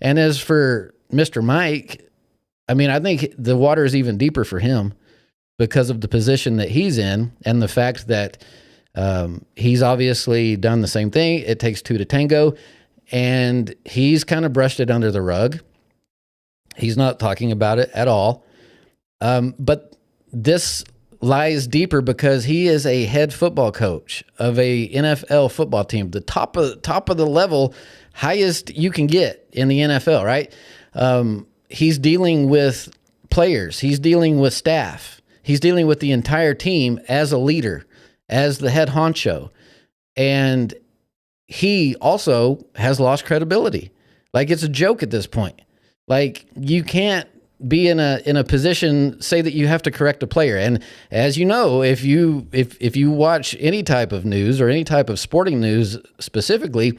And as for Mr. Mike, I mean, I think the water is even deeper for him because of the position that he's in and the fact that he's obviously done the same thing. It takes two to tango, and he's kind of brushed it under the rug. He's not talking about it at all. But this lies deeper because he is a head football coach of a NFL football team, the top of the level, highest you can get in the NFL, right? He's dealing with players. He's dealing with staff. He's dealing with the entire team as a leader, as the head honcho. And he also has lost credibility. Like, it's a joke at this point. Like, you can't be in a position, say that you have to correct a player. And as you know, if you watch any type of news or any type of sporting news specifically,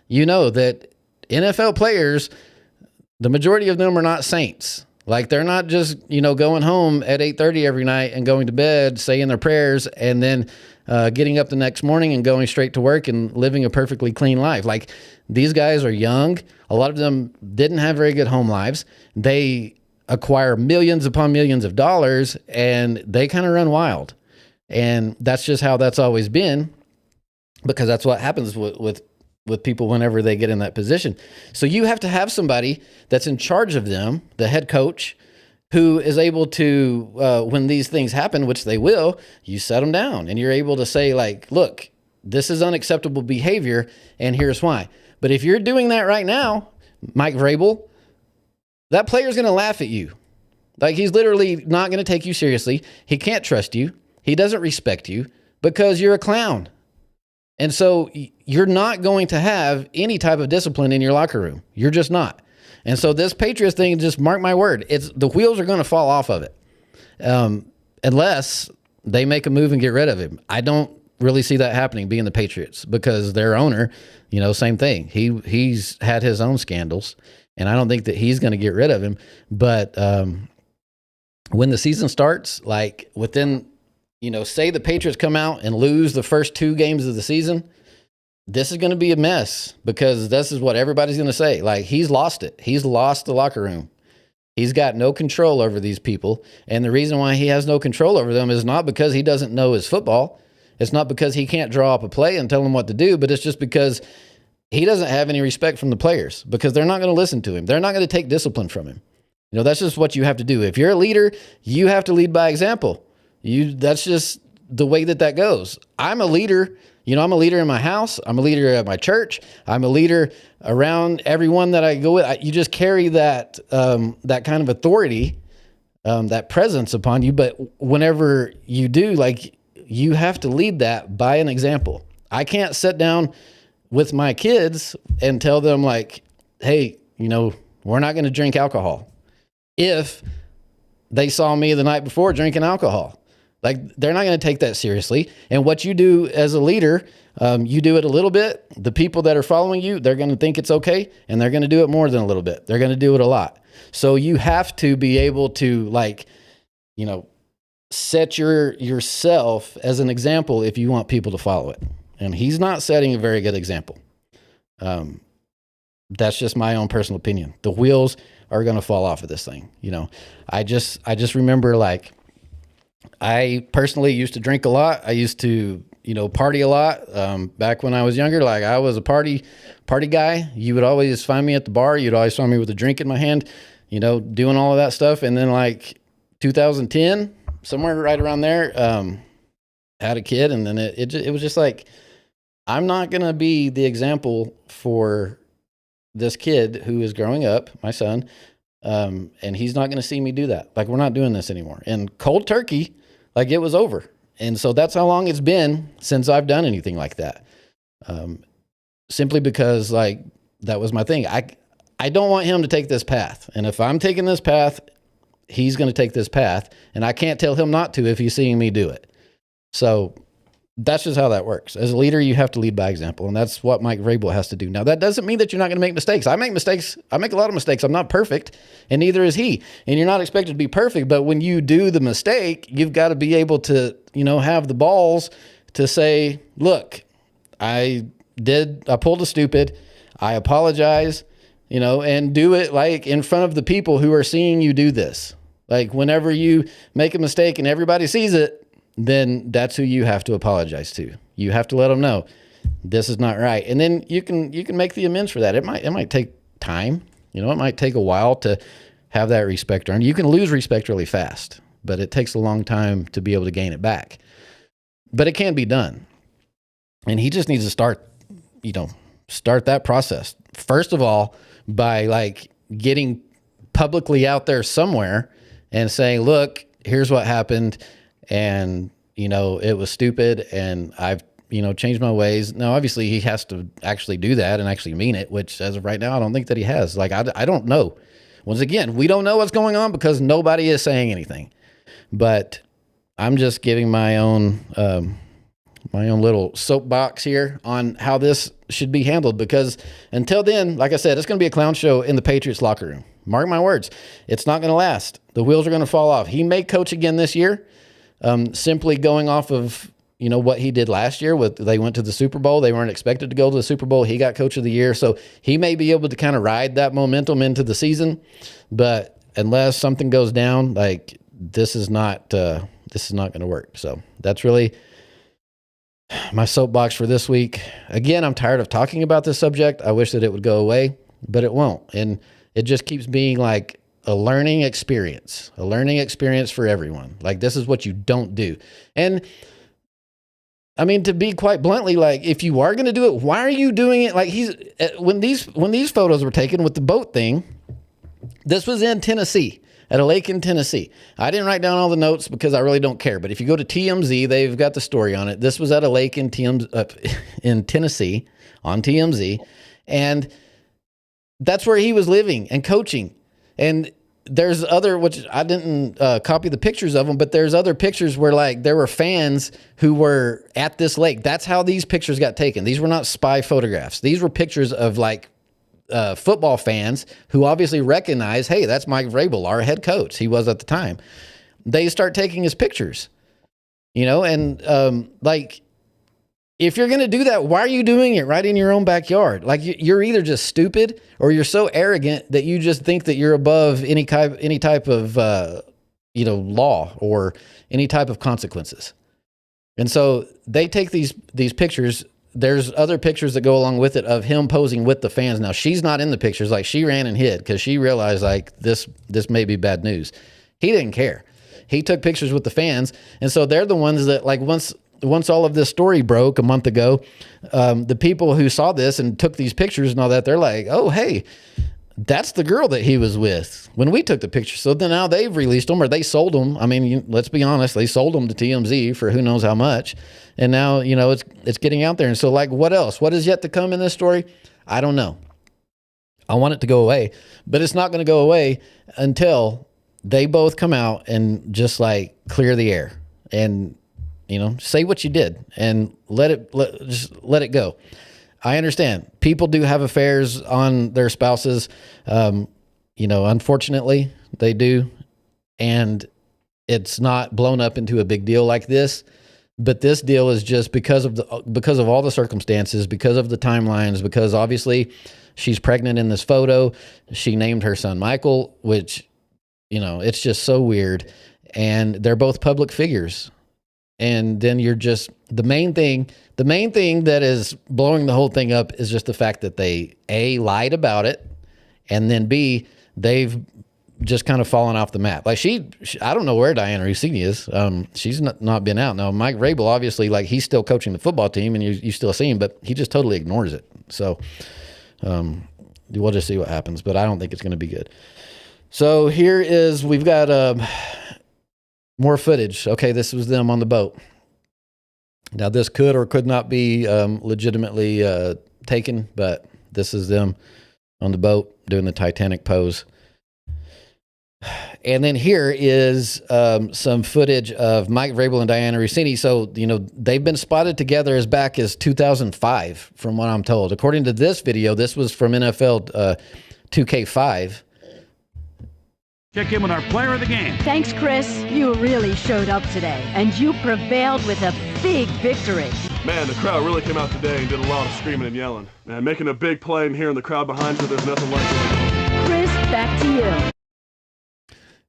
you know that NFL players, the majority of them are not saints. Like, they're not just, going home at 8:30 every night and going to bed, saying their prayers, and then getting up the next morning and going straight to work and living a perfectly clean life. Like, these guys are young. A lot of them didn't have very good home lives. They acquire millions upon millions of dollars, and they kind of run wild. And that's just how that's always been, because that's what happens with people whenever they get in that position. So you have to have somebody that's in charge of them, the head coach, who is able to, when these things happen, which they will, you set them down and you're able to say, like, look, this is unacceptable behavior, and here's why. But if you're doing that right now, Mike Vrabel, that player's going to laugh at you. Like, he's literally not going to take you seriously. He can't trust you. He doesn't respect you because you're a clown. And so you're not going to have any type of discipline in your locker room. You're just not. And so this Patriots thing, just mark my word, the wheels are going to fall off of it, unless they make a move and get rid of him. I don't really see that happening, being the Patriots, because their owner, same thing. He's had his own scandals, and I don't think that he's going to get rid of him. But when the season starts, like within, say the Patriots come out and lose the first 2 games of the season, this is going to be a mess, because this is what everybody's going to say. Like, he's lost it. He's lost the locker room. He's got no control over these people. And the reason why he has no control over them is not because he doesn't know his football. It's not because he can't draw up a play and tell them what to do, but it's just because he doesn't have any respect from the players, because they're not going to listen to him. They're not going to take discipline from him. That's just what you have to do. If you're a leader, you have to lead by example. That's just the way that goes. I'm a leader. I'm a leader in my house. I'm a leader at my church. I'm a leader around everyone that I go with. You just carry that kind of authority, that presence upon you. But whenever you do, like, you have to lead that by an example. I can't sit down with my kids and tell them, like, hey, we're not going to drink alcohol, if they saw me the night before drinking alcohol. Like, they're not going to take that seriously. And what you do as a leader, you do it a little bit. The people that are following you, they're going to think it's okay, and they're going to do it more than a little bit. They're going to do it a lot. So you have to be able to, like, set yourself as an example if you want people to follow it. And he's not setting a very good example. That's just my own personal opinion. The wheels are going to fall off of this thing. I just remember, like, I personally used to drink a lot. I used to, party a lot. Back when I was younger, like, I was a party guy. You would always find me at the bar. You'd always find me with a drink in my hand, doing all of that stuff. And then, like, 2010, somewhere right around there, had a kid. And then it was just like, I'm not going to be the example for this kid who is growing up, my son, and he's not going to see me do that. Like, we're not doing this anymore. And cold turkey, like, it was over. And so that's how long it's been since I've done anything like that. Simply because, like, that was my thing. I don't want him to take this path. And if I'm taking this path, he's going to take this path. And I can't tell him not to if he's seeing me do it. So that's just how that works. As a leader, you have to lead by example, and that's what Mike Vrabel has to do. Now, that doesn't mean that you're not going to make mistakes. I make mistakes. I make a lot of mistakes. I'm not perfect, and neither is he. And you're not expected to be perfect, but when you do the mistake, you've got to be able to, have the balls to say, look, I pulled a stupid. I apologize. and do it like in front of the people who are seeing you do this. Like whenever you make a mistake and everybody sees it, then that's who you have to apologize to. You have to let them know this is not right. And then you can make the amends for that. It might take time. It might take a while to have that respect earned. You can lose respect really fast, but it takes a long time to be able to gain it back. But it can be done. And he just needs to start that process. First of all, by like getting publicly out there somewhere and saying, look, here's what happened. And, it was stupid and I've, changed my ways. Now, obviously he has to actually do that and actually mean it, which as of right now, I don't think that he has. Like, I don't know. Once again, we don't know what's going on because nobody is saying anything, but I'm just giving my own little soapbox here on how this should be handled, because until then, like I said, it's going to be a clown show in the Patriots locker room. Mark my words. It's not going to last. The wheels are going to fall off. He may coach again this year, simply going off of, what he did last year. They went to the Super Bowl. They weren't expected to go to the Super Bowl. He got coach of the year. So he may be able to kind of ride that momentum into the season. But unless something goes down, like this is not going to work. So that's really my soapbox for this week. Again, I'm tired of talking about this subject. I wish that it would go away, but it won't. And it just keeps being like a learning experience for everyone. Like, this is what you don't do. And I mean, to be quite bluntly, like, if you are going to do it, why are you doing it? Like, when these photos were taken with the boat thing, this was in Tennessee, at a lake in Tennessee. I didn't write down all the notes because I really don't care. But if you go to TMZ, they've got the story on it. This was at a lake in Tennessee, on TMZ. And that's where he was living and coaching. And there's other, which I didn't copy the pictures of them, but there's other pictures where like there were fans who were at this lake. That's how these pictures got taken. These were not spy photographs. These were pictures of like football fans who obviously recognize, hey, that's Mike Vrabel, our head coach. He was at the time. They start taking his pictures, and like, if you're going to do that, why are you doing it right in your own backyard? Like, you're either just stupid or you're so arrogant that you just think that you're above any type of, law or any type of consequences. And so they take these pictures. There's other pictures that go along with it of him posing with the fans. Now, she's not in the pictures. Like, she ran and hid because she realized like this may be bad news. He didn't care. He took pictures with the fans. And so they're the ones that, like, once all of this story broke a month ago, the people who saw this and took these pictures and all that, they're like, oh, hey, that's the girl that he was with when we took the picture. So then now they've released them, or they sold them. I mean, let's be honest, they sold them to TMZ for who knows how much. And now, it's getting out there. And so, like, what else? What is yet to come in this story? I don't know. I want it to go away, but it's not going to go away until they both come out and just like clear the air and, say what you did and let it go. I understand people do have affairs on their spouses. Unfortunately they do. And it's not blown up into a big deal like this, but this deal is just because of all the circumstances, because of the timelines, because obviously she's pregnant in this photo. She named her son Michael, which, it's just so weird. And they're both public figures. And then you're just, the main thing that is blowing the whole thing up is just the fact that they A, lied about it, and then B, they've just kind of fallen off the map. Like she I don't know where Dianna Russini is. She's not been out. Now, Mike Vrabel, obviously, like, he's still coaching the football team and you still see him, but he just totally ignores it. So we'll just see what happens, but I don't think it's going to be good. So we've got more footage. Okay, this was them on the boat. Now, this could or could not be legitimately taken, but this is them on the boat doing the Titanic pose. And then here is some footage of Mike Vrabel and Dianna Russini. So, they've been spotted together as back as 2005, from what I'm told. According to this video, this was from NFL 2K5. Check in with our player of the game. Thanks, Chris. You really showed up today, and you prevailed with a big victory. Man, the crowd really came out today and did a lot of screaming and yelling. Man, making a big play and hearing the crowd behind you, there's nothing like it. Chris, back to you.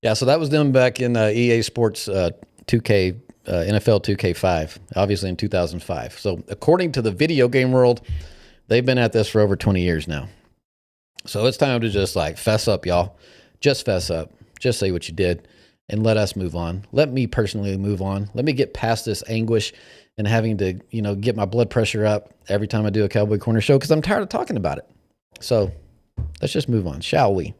Yeah, so that was them back in EA Sports 2K, NFL 2K5, obviously in 2005. So according to the video game world, they've been at this for over 20 years now. So it's time to just like fess up, y'all. Just fess up. Just say what you did and let us move on. Let me personally move on. Let me get past this anguish and having to, get my blood pressure up every time I do a Cowboy Corner show because I'm tired of talking about it. So let's just move on, shall we?